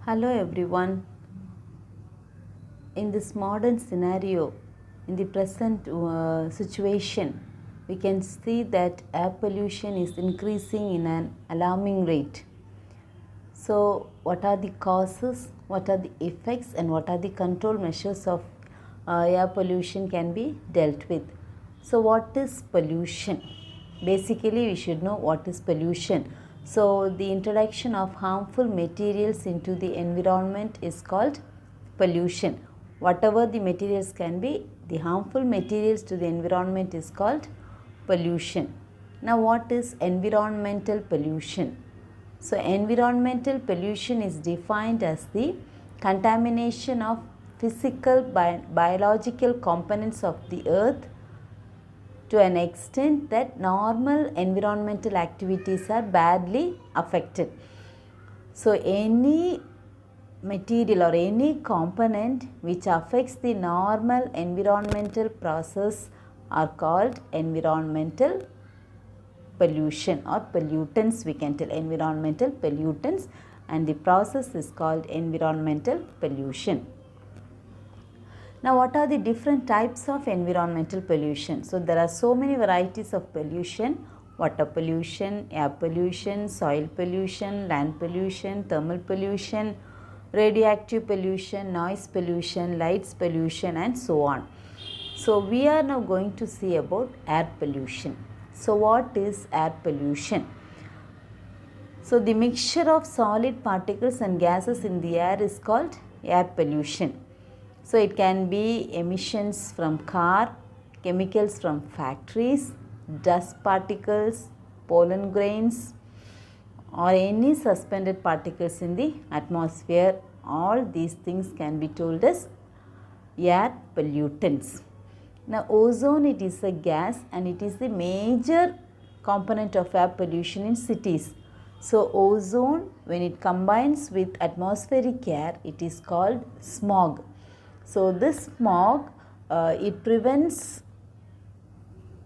Hello everyone. In this modern scenario, in the present situation, we can see that air pollution is increasing in an alarming rate. So, what are the causes, what are the effects, and what are the control measures of air pollution can be dealt with? So, what is pollution? Basically, we should know what is pollution. So, the introduction of harmful materials into the environment is called pollution. Whatever the materials can be, the harmful materials to the environment is called pollution. Now, what is environmental pollution? So, environmental pollution is defined as the contamination of physical, biological components of the earth to an extent that normal environmental activities are badly affected. So, any material or any component which affects the normal environmental process are called environmental pollution or pollutants. We can tell environmental pollutants, and the process is called environmental pollution. Now, what are the different types of environmental pollution? So, there are so many varieties of pollution: water pollution, air pollution, soil pollution, land pollution, thermal pollution, radioactive pollution, noise pollution, lights pollution, and so on. So, we are now going to see about air pollution. So, what is air pollution? So, the mixture of solid particles and gases in the air is called air pollution. So, it can be emissions from car, chemicals from factories, dust particles, pollen grains, or any suspended particles in the atmosphere. All these things can be told as air pollutants. Now, ozone, it is a gas and it is the major component of air pollution in cities. So, ozone, when it combines with atmospheric air, it is called smog. So, this smog, it prevents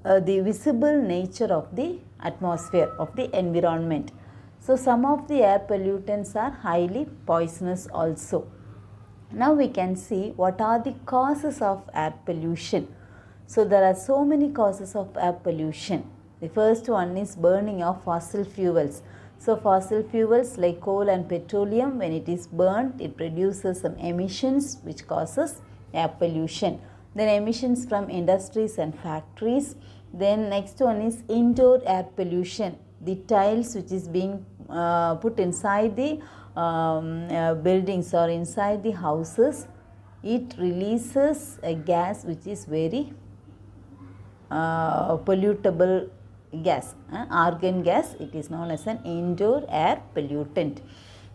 the visible nature of the atmosphere, of the environment. So, some of the air pollutants are highly poisonous also. Now, we can see what are the causes of air pollution. So, there are so many causes of air pollution. The first one is burning of fossil fuels. So, fossil fuels like coal and petroleum, when it is burnt, it produces some emissions which causes air pollution. Then emissions from industries and factories. Then next one is indoor air pollution. The tiles which is being put inside the buildings or inside the houses, it releases a gas which is very pollutable gas, argon gas. It is known as an indoor air pollutant.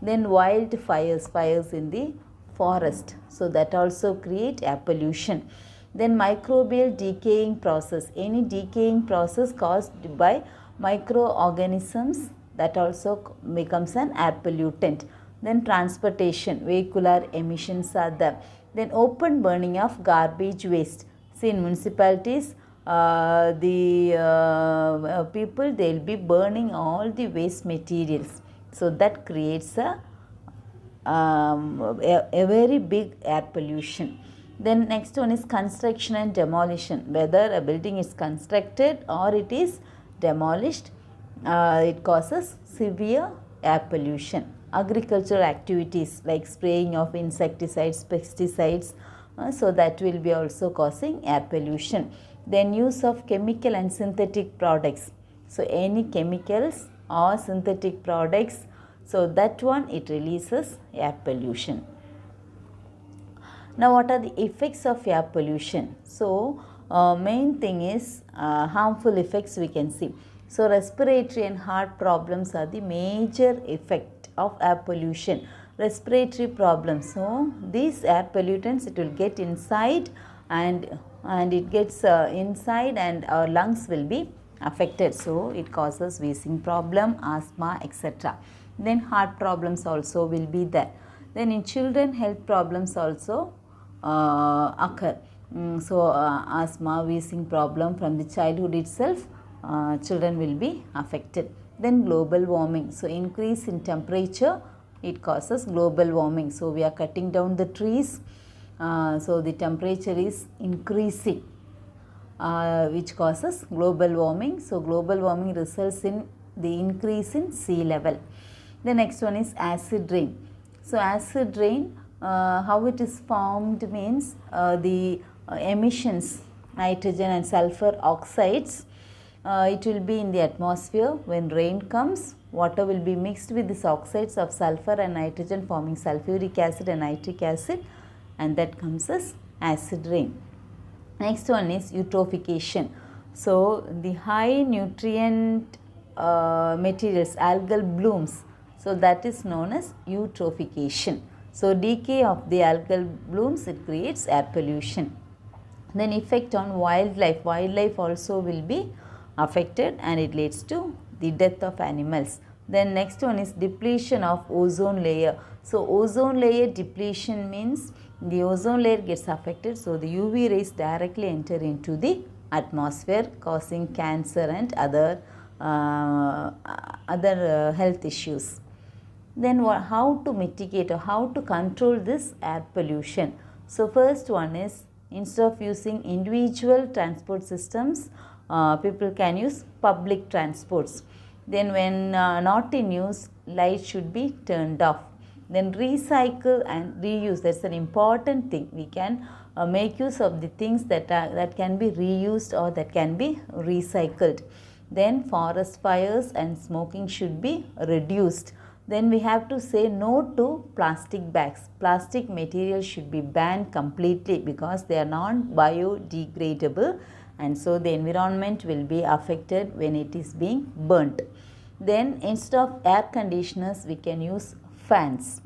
Then wildfires, fires in the forest, so that also create air pollution. Then microbial decaying process, any decaying process caused by microorganisms, that also becomes an air pollutant. Then transportation, vehicular emissions are there. Then open burning of garbage waste. See, in municipalities, the people, they will be burning all the waste materials. So, that creates a very big air pollution. Then next one is construction and demolition. Whether a building is constructed or it is demolished, it causes severe air pollution. Agricultural activities like spraying of insecticides, pesticides, so that will be also causing air pollution. Then use of chemical and synthetic products. So, any chemicals or synthetic products, so that one, it releases air pollution. Now, what are the effects of air pollution? So, main thing is harmful effects we can see. So, respiratory and heart problems are the major effect of air pollution. Respiratory problems. So, these air pollutants, it will get inside and it gets inside and our lungs will be affected. So, it causes wheezing problem, asthma, etc. Then heart problems also will be there. Then in children, health problems also occur. So, asthma, wheezing problem from the childhood itself, children will be affected. Then global warming. So, increase in temperature it causes global warming. So we are cutting down the trees, so the temperature is increasing, which causes global warming. So global warming results in the increase in sea level. The next one is acid rain. So acid rain, how it is formed means the emissions, nitrogen and sulfur oxides, it will be in the atmosphere. When rain comes, water will be mixed with these oxides of sulfur and nitrogen, forming sulfuric acid and nitric acid, and that comes as acid rain. Next one is eutrophication. So the high nutrient materials, algal blooms, so that is known as eutrophication. So decay of the algal blooms, it creates air pollution. Then effect on wildlife. Wildlife also will be affected and it leads to the death of animals. Then next one is depletion of ozone layer. So ozone layer depletion means the ozone layer gets affected, so the UV rays directly enter into the atmosphere, causing cancer and other health issues. Then how to mitigate or how to control this air pollution? So first one is, instead of using individual transport systems, people can use public transports. Then when not in use, light should be turned off. Then recycle and reuse, that's an important thing. We can make use of the things that can be reused or that can be recycled. Then forest fires and smoking should be reduced. Then we have to say no to plastic bags. Plastic materials should be banned completely because they are non-biodegradable, and so the environment will be affected when it is being burnt. Then instead of air conditioners, we can use fans.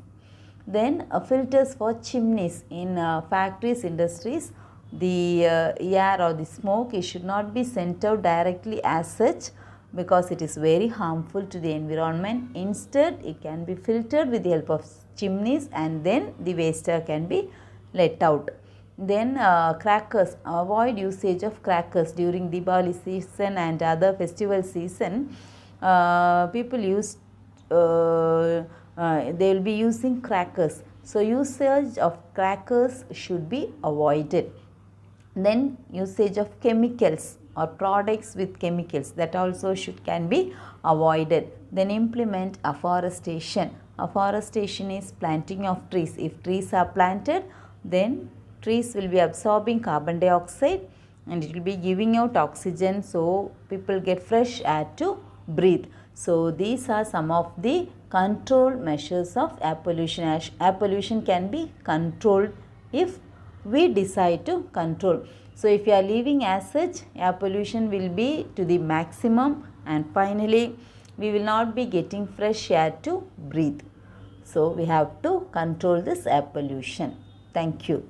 Then filters for chimneys in factories, industries. The air or the smoke, it should not be sent out directly as such, because it is very harmful to the environment. Instead, it can be filtered with the help of chimneys, and then the waste air can be let out. Then crackers, avoid usage of crackers during Diwali season and other festival season. People use, they will be using crackers. So usage of crackers should be avoided. Then usage of chemicals or products with chemicals, that also can be avoided. Then implement afforestation. Afforestation is planting of trees. If trees are planted, then trees will be absorbing carbon dioxide and it will be giving out oxygen, so people get fresh air to breathe. So these are some of the control measures of air pollution. Air pollution can be controlled if we decide to control. So if you are living as such, air pollution will be to the maximum, and finally we will not be getting fresh air to breathe. So we have to control this air pollution. Thank you.